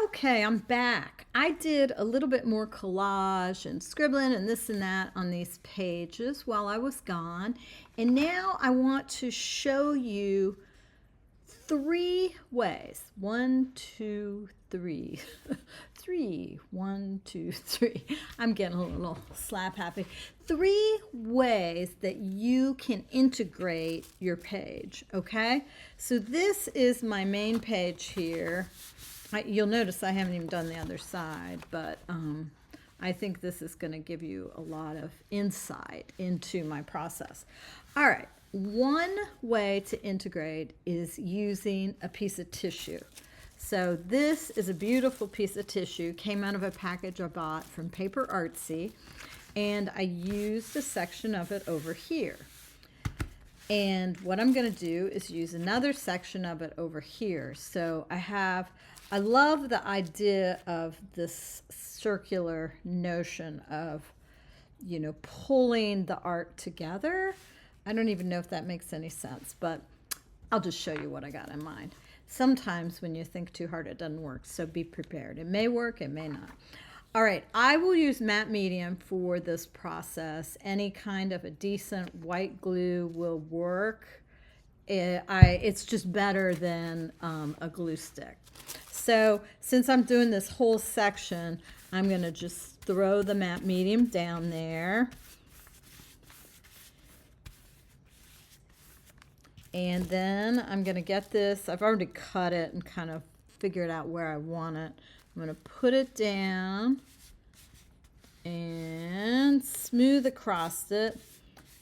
Okay, I'm back. I did a little bit more collage and scribbling and this and that on these pages while I was gone. And now I want to show you 3 ways. 1, 2, 3. 3. 1, 2, 3. I'm getting a little slap happy. 3 ways that you can integrate your page, okay? So this is my main page here. You'll notice I haven't even done the other side, but I think this is going to give you a lot of insight into my process. All right, one way to integrate is using a piece of tissue. So this is a beautiful piece of tissue, came out of a package I bought from Paper Artsy, and I used a section of it over here. And what I'm going to do is use another section of it over here. So I love the idea of this circular notion of, you know, pulling the art together. I don't even know if that makes any sense, but I'll just show you what I got in mind. Sometimes when you think too hard, it doesn't work, so be prepared. It may work, it may not. All right, I will use matte medium for this process. Any kind of a decent white glue will work. It's just better than a glue stick. So since I'm doing this whole section, I'm going to just throw the matte medium down there. And then I'm going to get this. I've already cut it and kind of figured out where I want it. I'm going to put it down and smooth across it.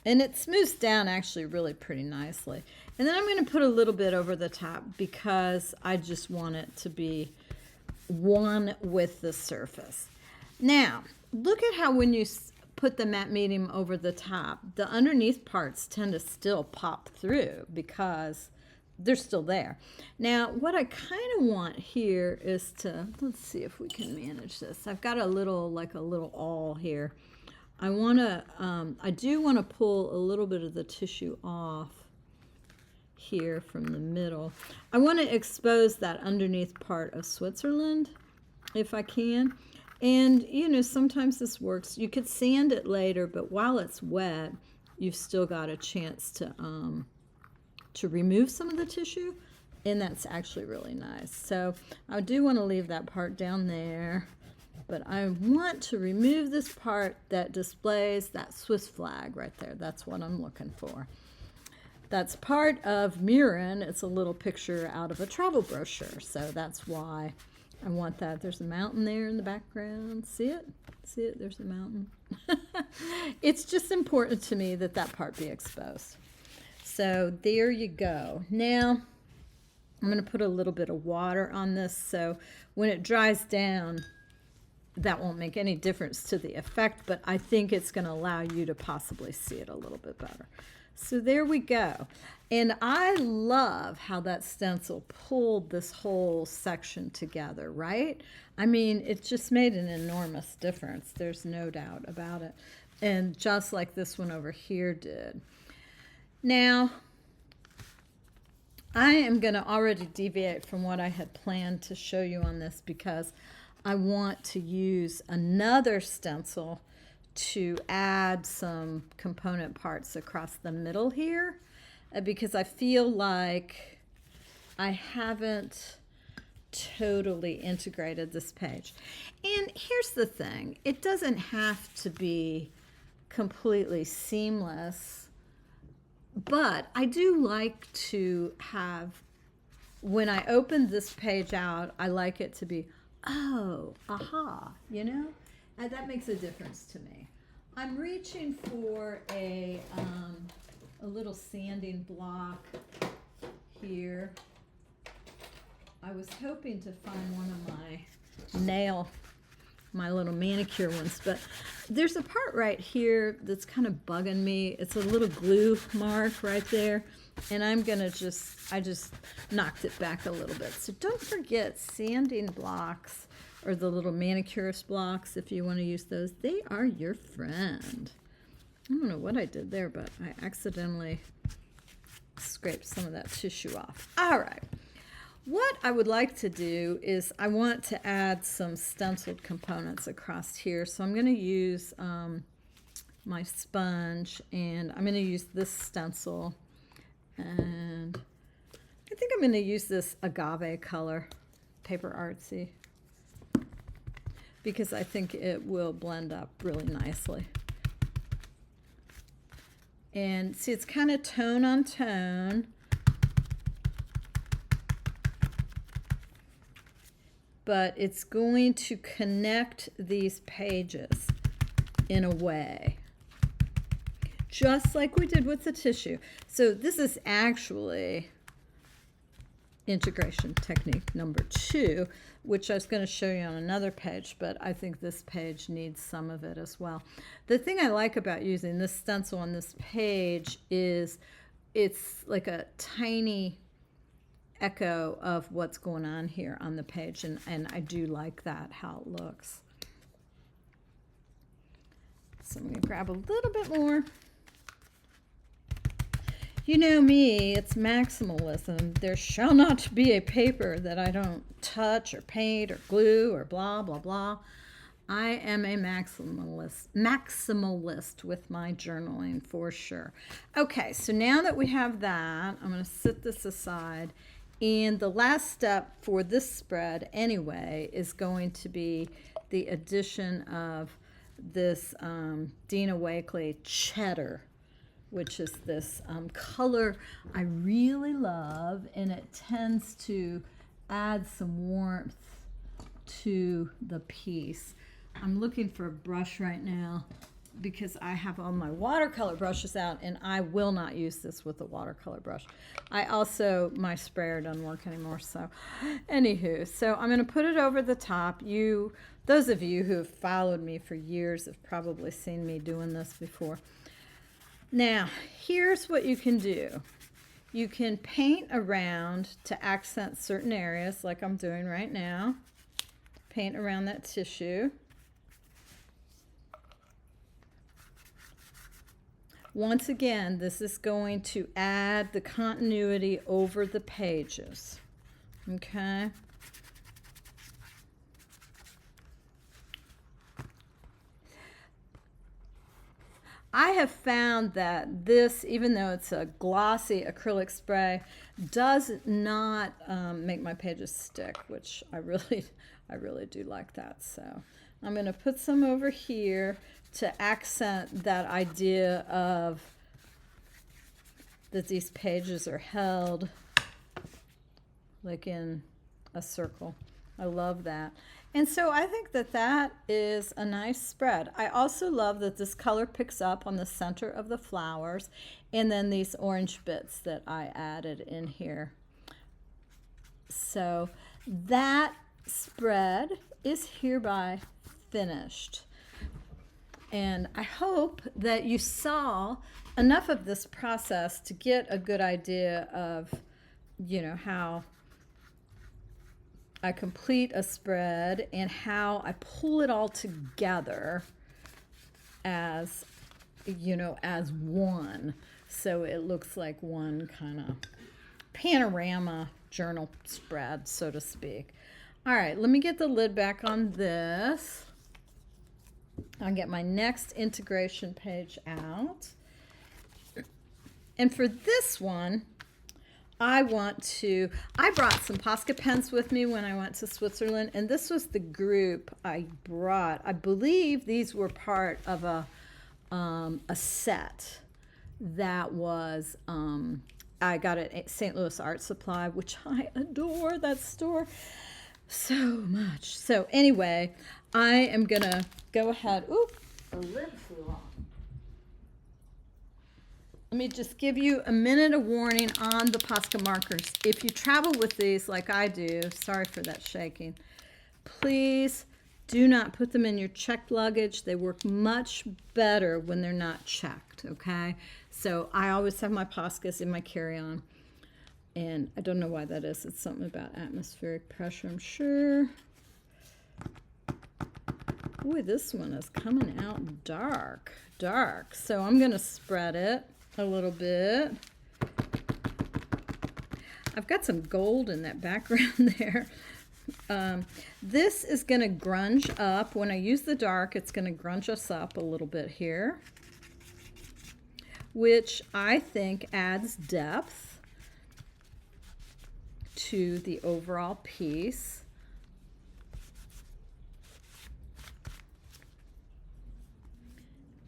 And it smooths down actually really pretty nicely. And then I'm going to put a little bit over the top because I just want it to be one with the surface. Now, look at how when you put the matte medium over the top, the underneath parts tend to still pop through because they're still there. Now, what I kind of want here is to, let's see if we can manage this. I've got a little, like a little awl here. I do want to pull a little bit of the tissue off here from the middle. I want to expose that underneath part of Switzerland if I can. And, you know, sometimes this works. You could sand it later, but while it's wet, you've still got a chance to remove some of the tissue, and that's actually really nice. So I do want to leave that part down there, but I want to remove this part that displays that Swiss flag right there. That's what I'm looking for. That's part of Murin. It's a little picture out of a travel brochure, so that's why I want that. There's a mountain there in the background. See it? See it? There's a mountain. It's just important to me that that part be exposed. So there you go. Now I'm going to put a little bit of water on this, so when it dries down, that won't make any difference to the effect, but I think it's going to allow you to possibly see it a little bit better. So there we go. And I love how that stencil pulled this whole section together, right? I mean, it just made an enormous difference. There's no doubt about it. And just like this one over here did. Now, I am going to already deviate from what I had planned to show you on this because I want to use another stencil to add some component parts across the middle here because I feel like I haven't totally integrated this page. And here's the thing, it doesn't have to be completely seamless, but I do like to have, when I open this page out, I like it to be, oh, aha, you know? And that makes a difference to me. I'm reaching for a little sanding block here. I was hoping to find one of my little manicure ones, but there's a part right here that's kind of bugging me. It's a little glue mark right there, and I just knocked it back a little bit. So don't forget sanding blocks, or the little manicurist blocks, if you want to use those. They are your friend. I don't know what I did there, but I accidentally scraped some of that tissue off. All right. what I would like to do is I want to add some stenciled components across here. So I'm going to use my sponge, and I'm going to use this stencil, and I think I'm going to use this agave color, Paper Artsy, because I think it will blend up really nicely. And see, it's kind of tone on tone. But it's going to connect these pages in a way, just like we did with the tissue. So this is actually integration technique number 2, which I was going to show you on another page, but I think this page needs some of it as well. The thing I like about using this stencil on this page is it's like a tiny echo of what's going on here on the page, and I do like that, how it looks. So I'm going to grab a little bit more. You know me, it's maximalism. There shall not be a paper that I don't touch or paint or glue or blah, blah, blah. I am a maximalist with my journaling for sure. Okay, so now that we have that, I'm going to set this aside. And the last step for this spread anyway is going to be the addition of this Dina Wakley Cheddar, which is this color I really love, and it tends to add some warmth to the piece. I'm looking for a brush right now because I have all my watercolor brushes out, and I will not use this with a watercolor brush. I also, my sprayer doesn't work anymore, so anywho, so I'm going to put it over the top. Those of you who have followed me for years have probably seen me doing this before. Now, here's what you can do. You can paint around to accent certain areas, like I'm doing right now. Paint around that tissue. Once again, this is going to add the continuity over the pages. Okay? I have found that this, even though it's a glossy acrylic spray, does not make my pages stick, which I really do like that. So I'm going to put some over here to accent that idea of that these pages are held like in a circle. I love that. And so I think that that is a nice spread. I also love that this color picks up on the center of the flowers, and then these orange bits that I added in here. So that spread is hereby finished. And I hope that you saw enough of this process to get a good idea of, how I complete a spread and how I pull it all together as, as one. So it looks like one kind of panorama journal spread, so to speak. All right, let me get the lid back on this. I'll get my next integration page out. And for this one, I brought some Posca pens with me when I went to Switzerland, and this was the group I brought. I believe these were part of a set that was, I got it at St. Louis Art Supply, which I adore that store so much. So anyway, I am going to go ahead. Oop, the lid flew off. Let me just give you a minute of warning on the Posca markers. If you travel with these like I do, sorry for that shaking, please do not put them in your checked luggage. They work much better when they're not checked, okay? So I always have my Poscas in my carry-on, and I don't know why that is. It's something about atmospheric pressure, I'm sure. Boy, this one is coming out dark. So I'm going to spread it a little bit. I've got some gold in that background there. This is going to grunge up. When I use the dark, it's going to grunge us up a little bit here, which I think adds depth to the overall piece.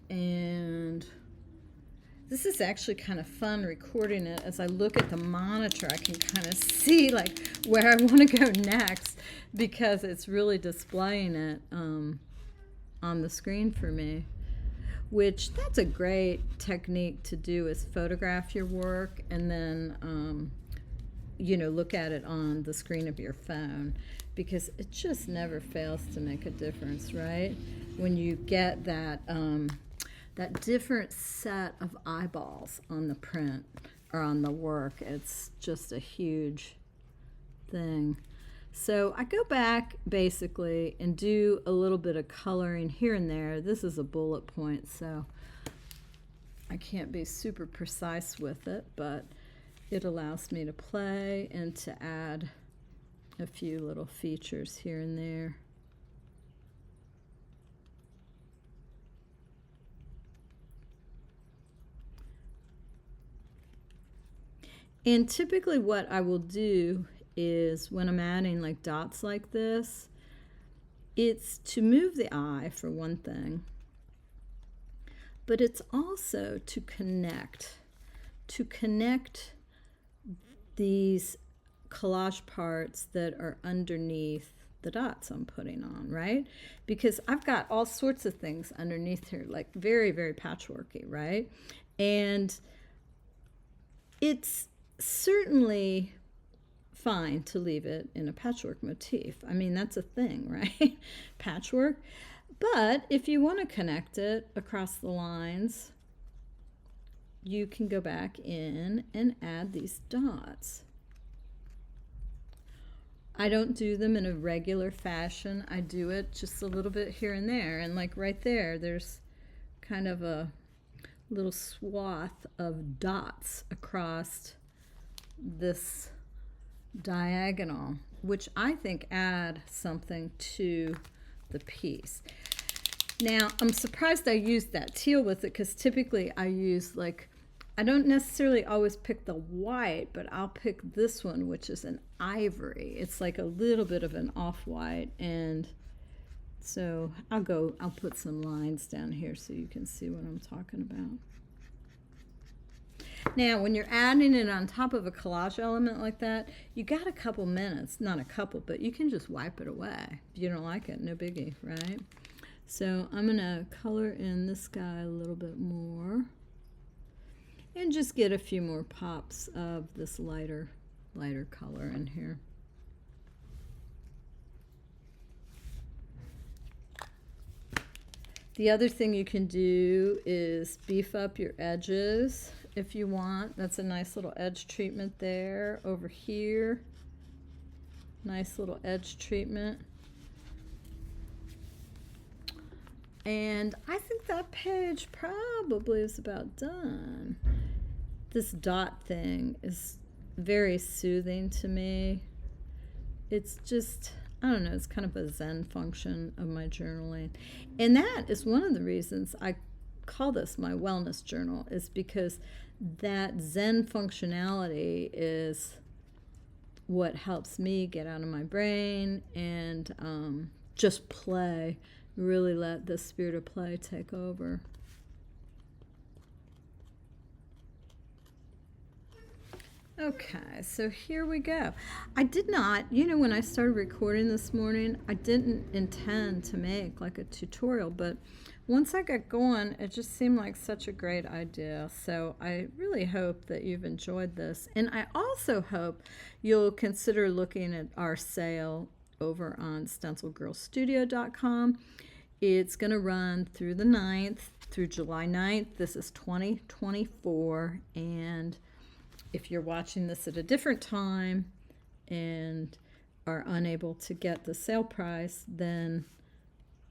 And this is actually kind of fun recording it. As I look at the monitor, I can kind of see like where I want to go next, because it's really displaying it on the screen for me, which that's a great technique to do, is photograph your work and then you know, look at it on the screen of your phone, because it just never fails to make a difference, right? When you get that that different set of eyeballs on the print or on the work, it's just a huge thing. So I go back basically and do a little bit of coloring here and there. This is a bullet point, so I can't be super precise with it, but it allows me to play and to add a few little features here and there. And typically what I will do is, when I'm adding like dots like this, it's to move the eye for one thing, but it's also to connect these collage parts that are underneath the dots I'm putting on, right? Because I've got all sorts of things underneath here, like very, very patchworky, right? And it's certainly fine to leave it in a patchwork motif. I mean, that's a thing, right? Patchwork. But if you want to connect it across the lines, you can go back in and add these dots. I don't do them in a regular fashion. I do it just a little bit here and there. And like right there, there's kind of a little swath of dots across this diagonal, which I think add something to the piece. Now, I'm surprised I used that teal with it, because typically I use, like, I don't necessarily always pick the white, but I'll pick this one, which is an ivory. It's like a little bit of an off-white, and so I'll put some lines down here so you can see what I'm talking about. Now, when you're adding it on top of a collage element like that, you got a couple minutes, not a couple, but you can just wipe it away. If you don't like it, no biggie, right? So I'm going to color in this guy a little bit more and just get a few more pops of this lighter color in here. The other thing you can do is beef up your edges if you want. That's a nice little edge treatment there. Over here, nice little edge treatment. And I think that page probably is about done. This dot thing is very soothing to me. It's just, I don't know, it's kind of a Zen function of my journaling. And that is one of the reasons I call this my wellness journal, is because that Zen functionality is what helps me get out of my brain and just play, really let the spirit of play take over. Okay, so here we go. I did not, you know, when I started recording this morning, I didn't intend to make like a tutorial, but once I got going, it just seemed like such a great idea. So I really hope that you've enjoyed this. And I also hope you'll consider looking at our sale over on StencilGirlStudio.com. It's going to run through the 9th, through July 9th. This is 2024, and if you're watching this at a different time and are unable to get the sale price, then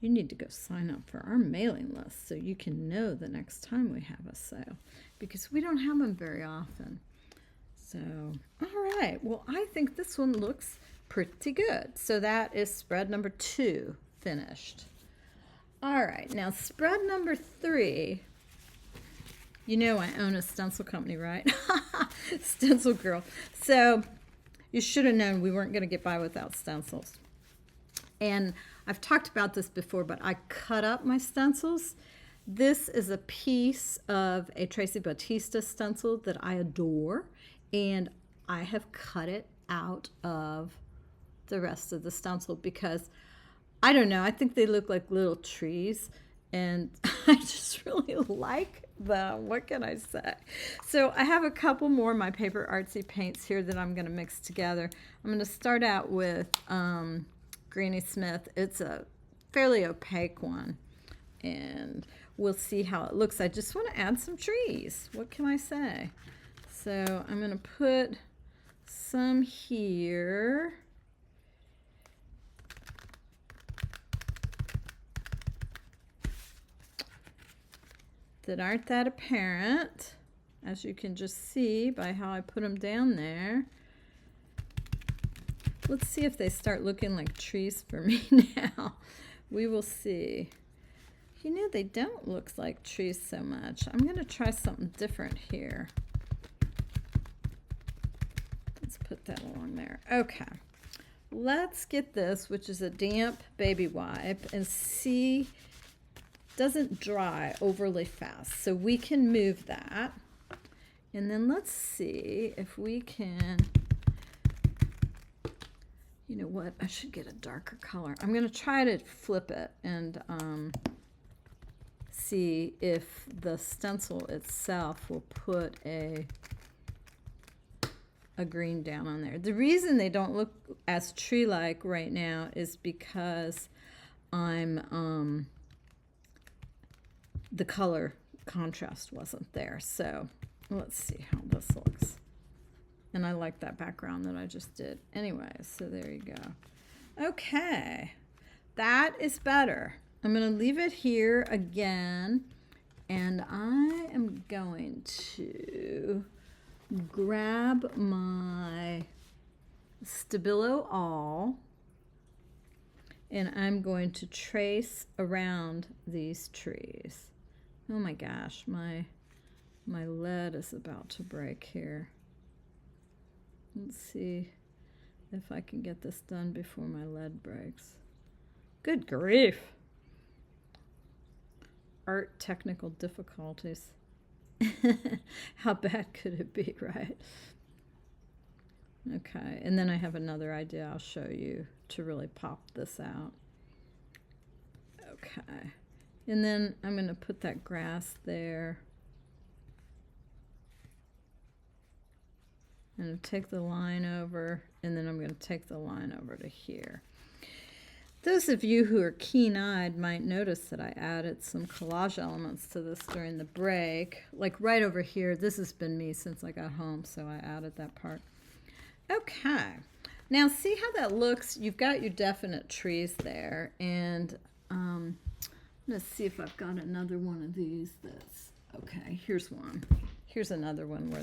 you need to go sign up for our mailing list so you can know the next time we have a sale, because we don't have them very often. So, all right. Well, I think this one looks pretty good. So that is spread number 2 finished. All right. Now, spread number 3. You know I own a stencil company, right? StencilGirl. So you should have known we weren't going to get by without stencils. And I've talked about this before, but I cut up my stencils. This is a piece of a Tracy Bautista stencil that I adore, and I have cut it out of the rest of the stencil because, I don't know, I think they look like little trees, and I just really like them. What can I say? So I have a couple more of my paper artsy paints here that I'm going to mix together. I'm going to start out with Granny Smith. It's a fairly opaque one, and we'll see how it looks. I just want to add some trees. What can I say? So I'm going to put some here. That aren't that apparent, as you can just see by how I put them down there. Let's see if they start looking like trees for me now. We will see. You know, they don't look like trees so much. I'm going to try something different here. Let's put that along there. Okay. Let's get this, which is a damp baby wipe, and see, doesn't dry overly fast. So we can move that. And then let's see if we can, you know what, I should get a darker color. I'm going to try to flip it and see if the stencil itself will put a green down on there. The reason they don't look as tree-like right now is because I'm the color contrast wasn't there. So let's see how this looks. And I like that background that I just did. Anyway, so there you go. Okay, that is better. I'm going to leave it here again, and I am going to grab my Stabilo All, and I'm going to trace around these trees. Oh my gosh, my lead is about to break here. Let's see if I can get this done before my lead breaks. Good grief. Art technical difficulties. How bad could it be, right? Okay, and then I have another idea I'll show you to really pop this out. Okay, and then I'm going to put that grass there. I'm going to take the line over, and then I'm going to take the line over to here. Those of you who are keen-eyed might notice that I added some collage elements to this during the break. Like right over here, this has been me since I got home, so I added that part. Okay, now see how that looks? You've got your definite trees there, and let's see if I've got another one of these that's, okay, here's one. Here's another one where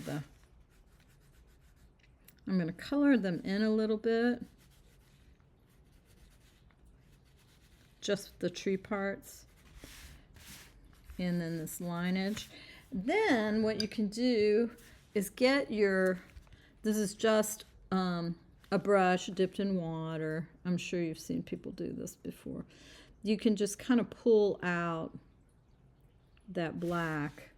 I'm going to color them in a little bit. Just the tree parts. And then this lineage. Then what you can do is get your, this is just a brush dipped in water. I'm sure you've seen people do this before. You can just kind of pull out that black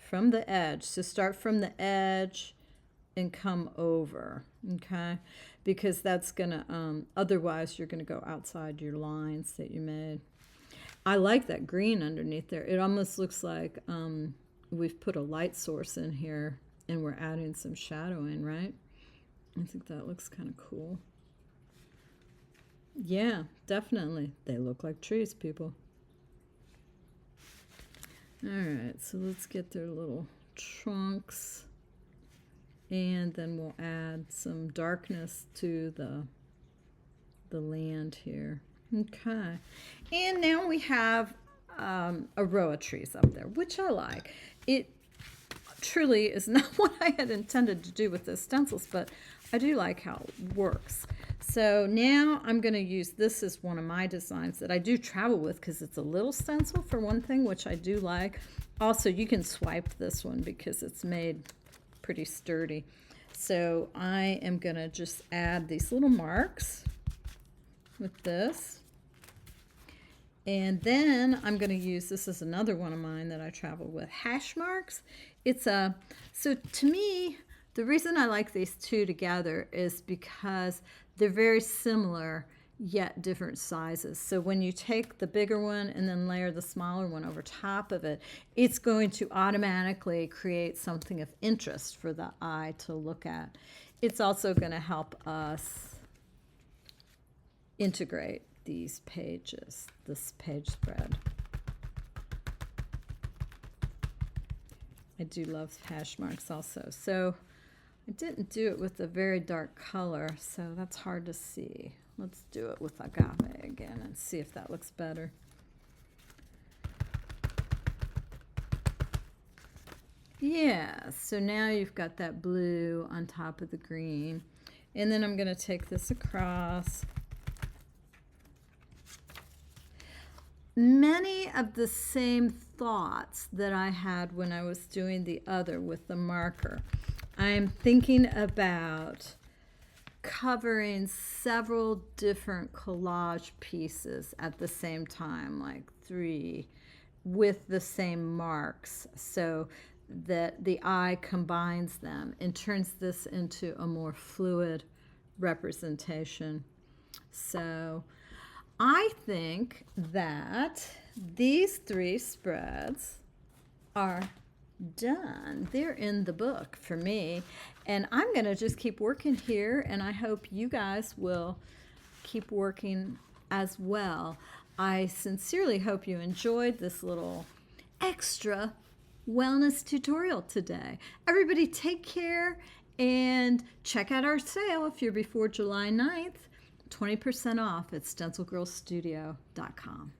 from the edge. So start from the edge and come over, okay? Because that's gonna, otherwise you're gonna go outside your lines that you made. I like that green underneath there. It almost looks like we've put a light source in here and we're adding some shadowing, right? I think that looks kind of cool. Yeah, definitely. They look like trees, people. All right, so let's get their little trunks. And then we'll add some darkness to the land here. Okay. And now we have a row of trees up there, which I like. truly is not what I had intended to do with the stencils, but I do like how it works. So now I'm going to use, this is one of my designs that I do travel with because it's a little stencil for one thing, which I do like. Also, you can swipe this one because it's made pretty sturdy. So I am going to just add these little marks with this. And then I'm going to use, this is another one of mine that I travel with, hash marks. So to me, the reason I like these two together is because they're very similar yet different sizes. So when you take the bigger one and then layer the smaller one over top of it, it's going to automatically create something of interest for the eye to look at. It's also going to help us integrate these pages, this page spread. I do love hash marks also. So I didn't do it with a very dark color, so that's hard to see. Let's do it with agave again and see if that looks better. Yeah, so now you've got that blue on top of the green. And then I'm going to take this across. Many of the same thoughts that I had when I was doing the other with the marker. I am thinking about covering several different collage pieces at the same time, like 3 with the same marks, so that the eye combines them and turns this into a more fluid representation. So I think that these 3 spreads are done. They're in the book for me, and I'm going to just keep working here, and I hope you guys will keep working as well. I sincerely hope you enjoyed this little extra wellness tutorial today. Everybody take care and check out our sale if you're before July 9th. 20% off at StencilGirlStudio.com.